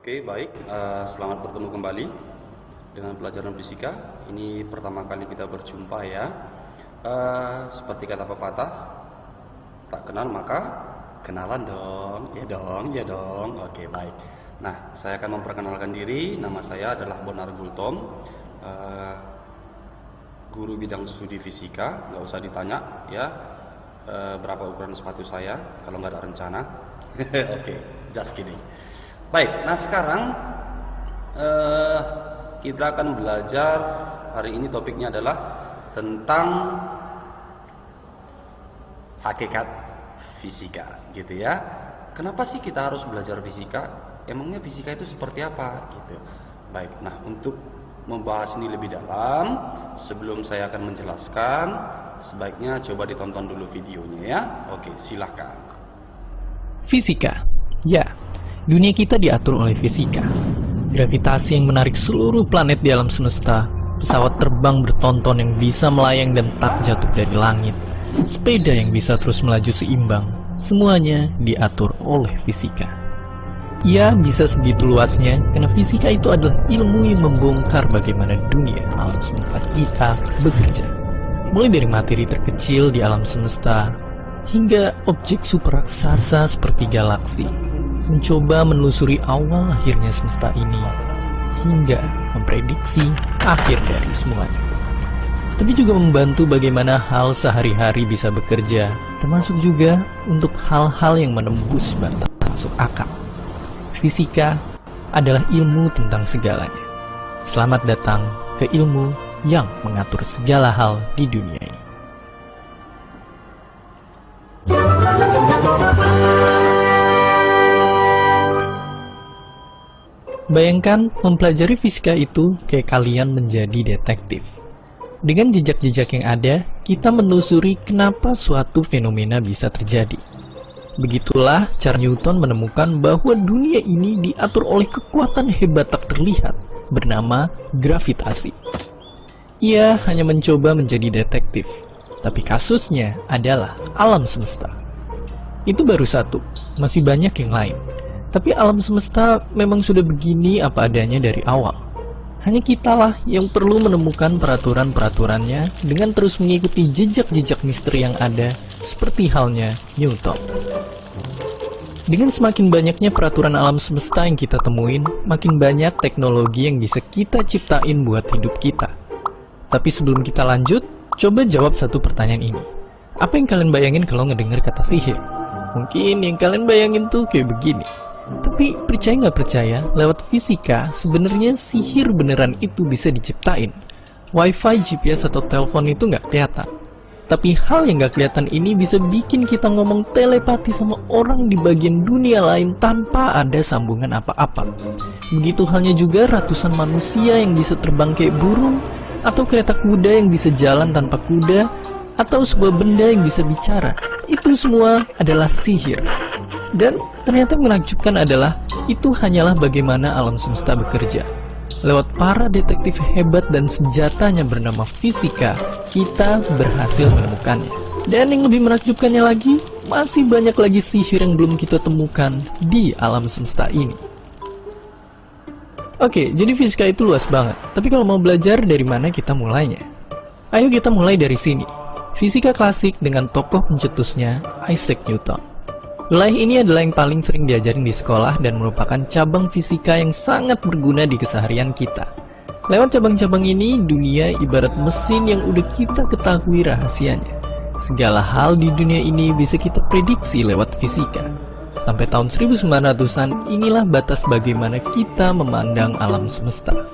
Oke, baik. Selamat bertemu kembali dengan pelajaran fisika. Ini pertama kali kita berjumpa ya. Seperti kata pepatah, tak kenal maka kenalan dong. Ya dong. Oke, baik. Nah, saya akan memperkenalkan diri. Nama saya adalah Bonar Gultom, guru bidang studi fisika. Nggak usah ditanya ya, berapa ukuran sepatu saya kalau nggak ada rencana. Oke, just kidding. Baik, nah sekarang kita akan belajar. Hari ini topiknya adalah tentang hakikat fisika, gitu ya. Kenapa sih kita harus belajar fisika? Emangnya fisika itu seperti apa, gitu. Baik, nah untuk membahas ini lebih dalam, sebelum saya akan menjelaskan, sebaiknya coba ditonton dulu videonya ya. Oke, silahkan. Fisika, ya. Dunia kita diatur oleh fisika. Gravitasi yang menarik seluruh planet di alam semesta, pesawat terbang bertonton yang bisa melayang dan tak jatuh dari langit, sepeda yang bisa terus melaju seimbang, semuanya diatur oleh fisika. Ya, bisa sebegitu luasnya, karena fisika itu adalah ilmu yang membongkar bagaimana dunia alam semesta kita bekerja. Mulai dari materi terkecil di alam semesta, hingga objek super raksasa seperti galaksi, mencoba menelusuri awal akhirnya semesta ini, hingga memprediksi akhir dari semuanya. Tapi juga membantu bagaimana hal sehari-hari bisa bekerja, termasuk juga untuk hal-hal yang menembus batas masuk akal. Fisika adalah ilmu tentang segalanya. Selamat datang ke ilmu yang mengatur segala hal di dunia ini. Bayangkan mempelajari fisika itu kayak kalian menjadi detektif. Dengan jejak-jejak yang ada, kita menelusuri kenapa suatu fenomena bisa terjadi. Begitulah cara Newton menemukan bahwa dunia ini diatur oleh kekuatan hebat tak terlihat bernama gravitasi. Ia hanya mencoba menjadi detektif, tapi kasusnya adalah alam semesta. Itu baru satu, masih banyak yang lain. Tapi alam semesta memang sudah begini apa adanya dari awal. Hanya kitalah yang perlu menemukan peraturan-peraturannya dengan terus mengikuti jejak-jejak misteri yang ada, seperti halnya Newton. Dengan semakin banyaknya peraturan alam semesta yang kita temuin, makin banyak teknologi yang bisa kita ciptain buat hidup kita. Tapi sebelum kita lanjut, coba jawab satu pertanyaan ini. Apa yang kalian bayangin kalau ngedenger kata sihir? Mungkin yang kalian bayangin tuh kayak begini. Tapi percaya nggak percaya, lewat fisika sebenarnya sihir beneran itu bisa diciptain. Wifi, GPS atau telepon itu nggak kelihatan. Tapi hal yang nggak kelihatan ini bisa bikin kita ngomong telepati sama orang di bagian dunia lain tanpa ada sambungan apa-apa. Begitu halnya juga ratusan manusia yang bisa terbang kayak burung, atau kereta kuda yang bisa jalan tanpa kuda, atau sebuah benda yang bisa bicara. Itu semua adalah sihir. Dan ternyata menakjubkan adalah itu hanyalah bagaimana alam semesta bekerja. Lewat para detektif hebat dan senjatanya bernama fisika, kita berhasil menemukannya. Dan yang lebih menakjubkannya lagi, masih banyak lagi sihir yang belum kita temukan di alam semesta ini. Oke, jadi fisika itu luas banget. Tapi kalau mau belajar, dari mana kita mulainya? Ayo kita mulai dari sini. Fisika klasik dengan tokoh pencetusnya Isaac Newton. Wilayah ini adalah yang paling sering diajarin di sekolah dan merupakan cabang fisika yang sangat berguna di keseharian kita. Lewat cabang-cabang ini, dunia ibarat mesin yang udah kita ketahui rahasianya. Segala hal di dunia ini bisa kita prediksi lewat fisika. Sampai tahun 1900-an, inilah batas bagaimana kita memandang alam semesta.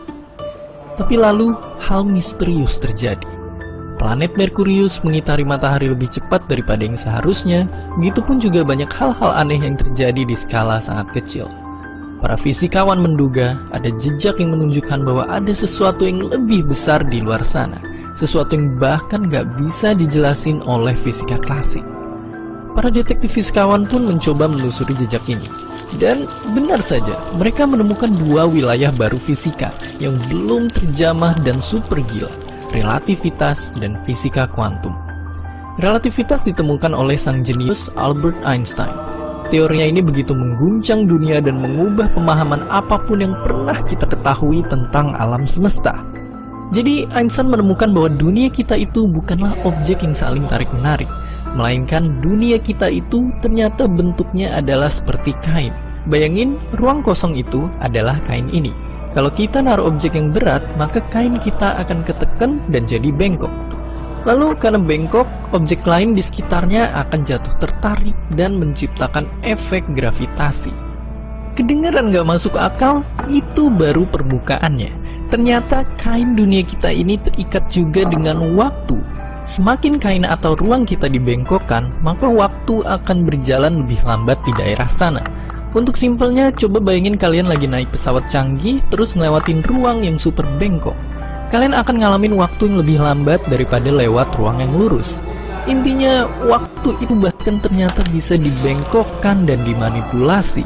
Tapi lalu, hal misterius terjadi. Planet Merkurius mengitari matahari lebih cepat daripada yang seharusnya, begitupun juga banyak hal-hal aneh yang terjadi di skala sangat kecil. Para fisikawan menduga ada jejak yang menunjukkan bahwa ada sesuatu yang lebih besar di luar sana, sesuatu yang bahkan gak bisa dijelasin oleh fisika klasik. Para detektif fisikawan pun mencoba menelusuri jejak ini. Dan benar saja, mereka menemukan dua wilayah baru fisika yang belum terjamah dan super gila. Relativitas dan fisika kuantum. Relativitas ditemukan oleh sang jenius Albert Einstein. teorinya ini begitu mengguncang dunia dan mengubah pemahaman apapun yang pernah kita ketahui tentang alam semesta. Jadi Einstein menemukan bahwa dunia kita itu bukanlah objek yang saling tarik-menarik, melainkan dunia kita itu ternyata bentuknya adalah seperti kain. Bayangin, ruang kosong itu adalah kain ini. Kalau kita naruh objek yang berat, maka kain kita akan ketekan dan jadi bengkok. Lalu karena bengkok, objek lain di sekitarnya akan jatuh tertarik dan menciptakan efek gravitasi. Kedengaran gak masuk akal? Itu baru permukaannya. Ternyata kain dunia kita ini terikat juga dengan waktu. Semakin kain atau ruang kita dibengkokkan, maka waktu akan berjalan lebih lambat di daerah sana. Untuk simpelnya, coba bayangin kalian lagi naik pesawat canggih, terus ngelewatin ruang yang super bengkok. Kalian akan ngalamin waktu yang lebih lambat daripada lewat ruang yang lurus. Intinya, waktu itu bahkan ternyata bisa dibengkokkan dan dimanipulasi.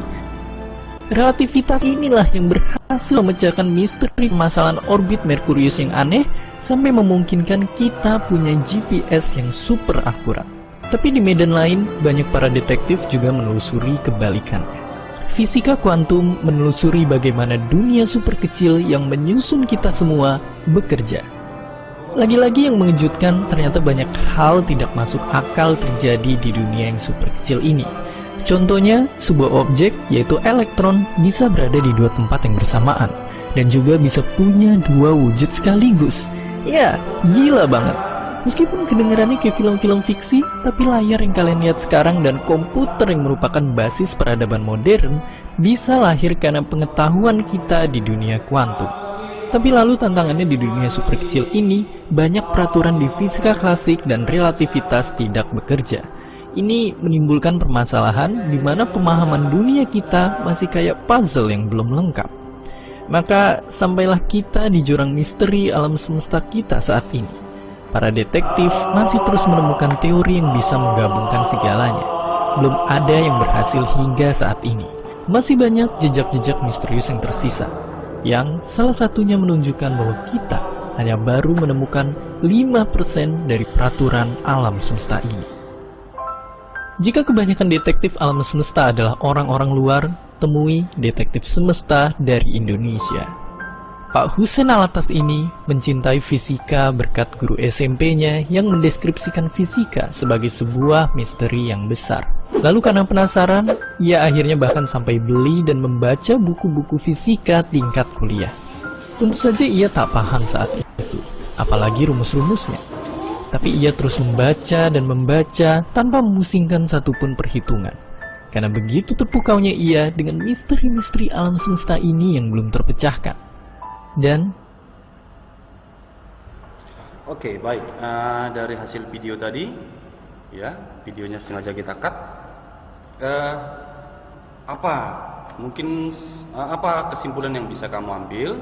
Relativitas inilah yang berhasil memecahkan misteri permasalahan orbit Merkurius yang aneh, sampai memungkinkan kita punya GPS yang super akurat. Tapi di medan lain, banyak para detektif juga menelusuri kebalikannya. Fisika kuantum menelusuri bagaimana dunia super kecil yang menyusun kita semua bekerja. Lagi-lagi yang mengejutkan, ternyata banyak hal tidak masuk akal terjadi di dunia yang super kecil ini. Contohnya, sebuah objek, yaitu elektron, bisa berada di dua tempat yang bersamaan, dan juga bisa punya dua wujud sekaligus. Ya, gila banget. Meskipun kedengarannya kayak film-film fiksi, tapi layar yang kalian lihat sekarang dan komputer yang merupakan basis peradaban modern bisa lahir karena pengetahuan kita di dunia kuantum. Tapi lalu tantangannya di dunia super kecil ini, banyak peraturan di fisika klasik dan relativitas tidak bekerja. Ini menimbulkan permasalahan di mana pemahaman dunia kita masih kayak puzzle yang belum lengkap. Maka sampailah kita di jurang misteri alam semesta kita saat ini. Para detektif masih terus menemukan teori yang bisa menggabungkan segalanya. Belum ada yang berhasil hingga saat ini. Masih banyak jejak-jejak misterius yang tersisa, yang salah satunya menunjukkan bahwa kita hanya baru menemukan 5% dari peraturan alam semesta ini. Jika kebanyakan detektif alam semesta adalah orang-orang luar, temui detektif semesta dari Indonesia. Pak Hussein Alatas ini mencintai fisika berkat guru SMP-nya yang mendeskripsikan fisika sebagai sebuah misteri yang besar. Lalu karena penasaran, ia akhirnya bahkan sampai beli dan membaca buku-buku fisika tingkat kuliah. Tentu saja ia tak paham saat itu, apalagi rumus-rumusnya. Tapi ia terus membaca dan membaca tanpa memusingkan satupun perhitungan. Karena begitu terpukaunya ia dengan misteri-misteri alam semesta ini yang belum terpecahkan. Dan Oke, baik. Dari hasil video tadi, ya, videonya sengaja kita cut. Apa kesimpulan yang bisa kamu ambil?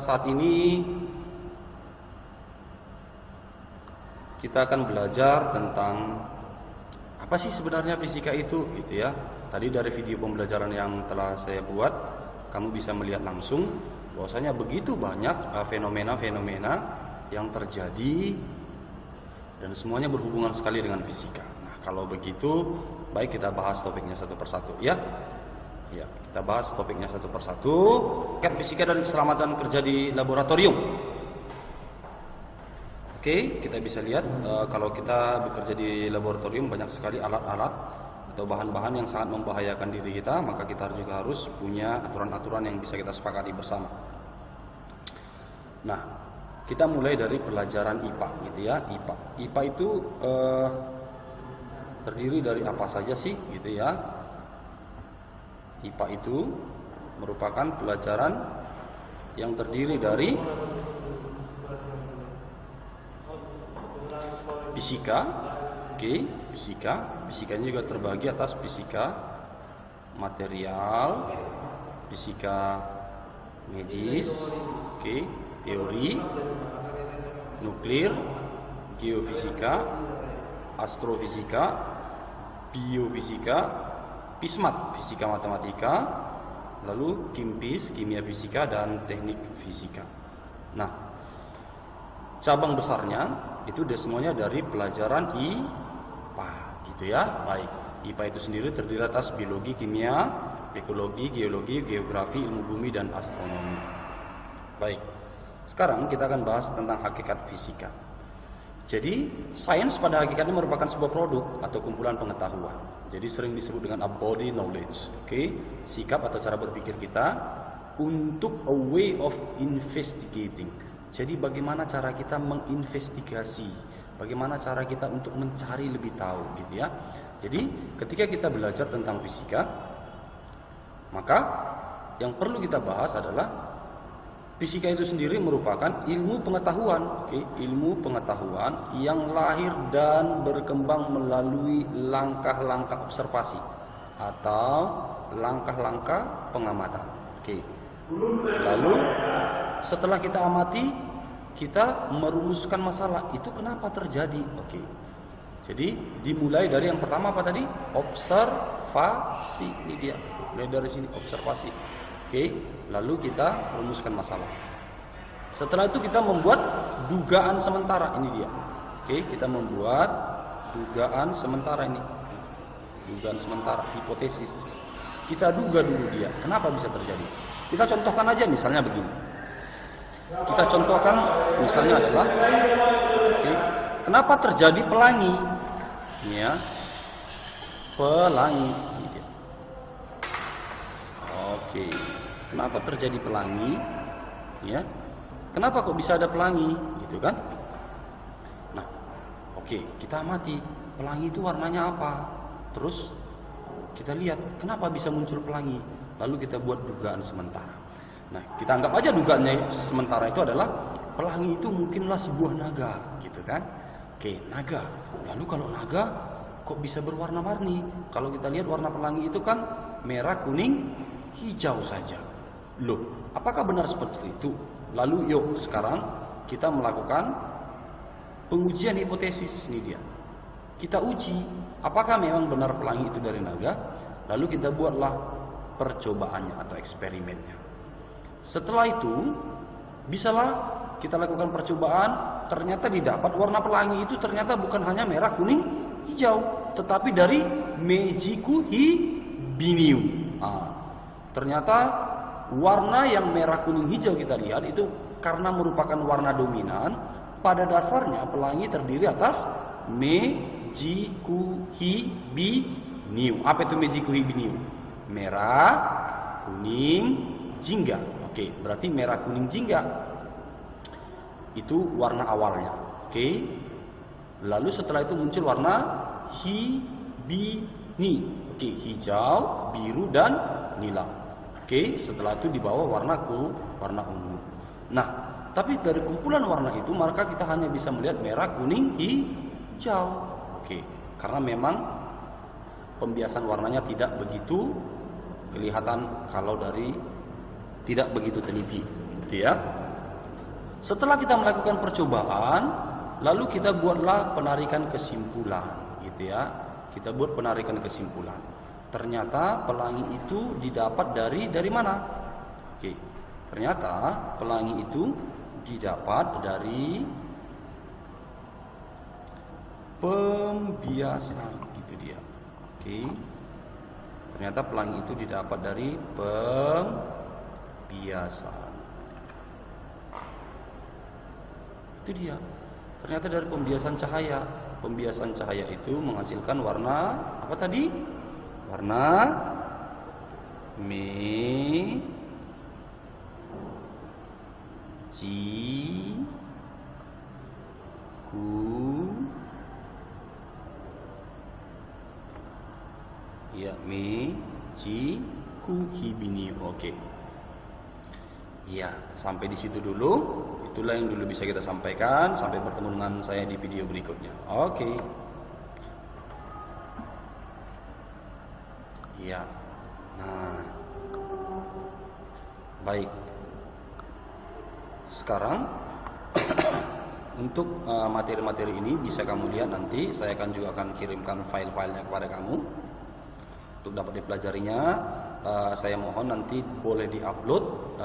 Saat ini kita akan belajar tentang apa sih sebenarnya fisika itu, gitu ya. Tadi dari video pembelajaran yang telah saya buat, kamu bisa melihat langsung bahwasanya begitu banyak fenomena-fenomena yang terjadi dan semuanya berhubungan sekali dengan fisika. Nah, kalau begitu, baik kita bahas topiknya satu persatu, ya. Ya, kita bahas topiknya satu persatu. Fisika dan keselamatan kerja di laboratorium. Oke, kita bisa lihat kalau kita bekerja di laboratorium banyak sekali alat-alat atau bahan-bahan yang sangat membahayakan diri kita, maka kita juga harus punya aturan-aturan yang bisa kita sepakati bersama. Nah, kita mulai dari pelajaran IPA, gitu ya. IPA itu terdiri dari apa saja sih, gitu ya. IPA itu merupakan pelajaran yang terdiri dari fisika, fisikanya juga terbagi atas fisika material, fisika medis, teori, nuklir, geofisika, astrofisika, biofisika, fismat, fisika matematika, lalu kimpis, kimia fisika, dan teknik fisika. Nah, cabang besarnya itu semuanya dari pelajaran IPA, gitu ya. Baik. IPA itu sendiri terdiri atas biologi, kimia, ekologi, geologi, geografi, ilmu bumi, dan astronomi. Baik, sekarang kita akan bahas tentang hakikat fisika. Jadi, sains pada hakikatnya merupakan sebuah produk atau kumpulan pengetahuan. Jadi sering disebut dengan a body knowledge. Oke, sikap atau cara berpikir kita untuk a way of investigating. Jadi bagaimana cara kita menginvestigasi, bagaimana cara kita untuk mencari lebih tahu, gitu ya. Jadi ketika kita belajar tentang fisika, maka yang perlu kita bahas adalah fisika itu sendiri merupakan ilmu pengetahuan, ilmu pengetahuan yang lahir dan berkembang melalui langkah-langkah observasi atau langkah-langkah pengamatan. Lalu setelah kita amati, kita merumuskan masalah itu kenapa terjadi. Jadi dimulai dari yang pertama apa tadi? Observasi. Ini dia. Mulai dari sini observasi. Lalu kita rumuskan masalah. Setelah itu kita membuat dugaan sementara. Ini dia. Kita membuat dugaan sementara ini. Dugaan sementara, hipotesis. Kita duga dulu dia, kenapa bisa terjadi. Kita contohkan aja misalnya begini. Kita contohkan misalnya adalah kenapa terjadi pelangi? Ini ya. Pelangi. Ini dia. Kenapa terjadi pelangi? Ya, kenapa kok bisa ada pelangi? Gitu kan? Nah, kita amati pelangi itu warnanya apa. Terus kita lihat kenapa bisa muncul pelangi. Lalu kita buat dugaan sementara. Nah, kita anggap aja dugaannya sementara itu adalah pelangi itu mungkinlah sebuah naga, gitu kan? Naga. Lalu kalau naga kok bisa berwarna-warni? Kalau kita lihat warna pelangi itu kan merah, kuning, hijau saja. Loh, apakah benar seperti itu? Lalu yuk sekarang kita melakukan pengujian hipotesis. Ini dia. Kita uji apakah memang benar pelangi itu dari naga. Lalu kita buatlah percobaannya atau eksperimennya. Setelah itu bisalah kita lakukan percobaan. Ternyata didapat warna pelangi itu ternyata bukan hanya merah, kuning, hijau, tetapi dari Meijiku Hibiniu. Ternyata warna yang merah, kuning, hijau kita lihat itu karena merupakan warna dominan. Pada dasarnya pelangi terdiri atas Meijiku Hibiniu. Apa itu Meijiku Hibiniu? Merah, kuning, jingga. Berarti merah, kuning, jingga itu warna awalnya. Lalu setelah itu muncul warna Hibini. Hijau, biru, dan nila. Setelah itu dibawa warna ungu. Nah, tapi dari kumpulan warna itu maka kita hanya bisa melihat merah, kuning, hijau. Karena memang pembiasan warnanya tidak begitu kelihatan kalau dari tidak begitu teliti, gitu ya. Setelah kita melakukan percobaan, lalu kita buatlah penarikan kesimpulan, gitu ya. Kita buat penarikan kesimpulan. Ternyata pelangi itu didapat dari mana? Ternyata pelangi itu didapat dari pembiasan, gitu dia. Ternyata pelangi itu didapat dari pembiasan. Itu dia. Ternyata dari pembiasan cahaya. Pembiasan cahaya itu menghasilkan warna apa tadi? Warna Meijiku Hibiniu. Ya, sampai di situ dulu. Itulah yang dulu bisa kita sampaikan. Sampai bertemu dengan saya di video berikutnya. Ya. Nah. Baik. Sekarang untuk materi-materi ini bisa kamu lihat nanti. Saya juga akan kirimkan file-filenya kepada kamu untuk dapat dipelajarinya. Saya mohon nanti boleh diupload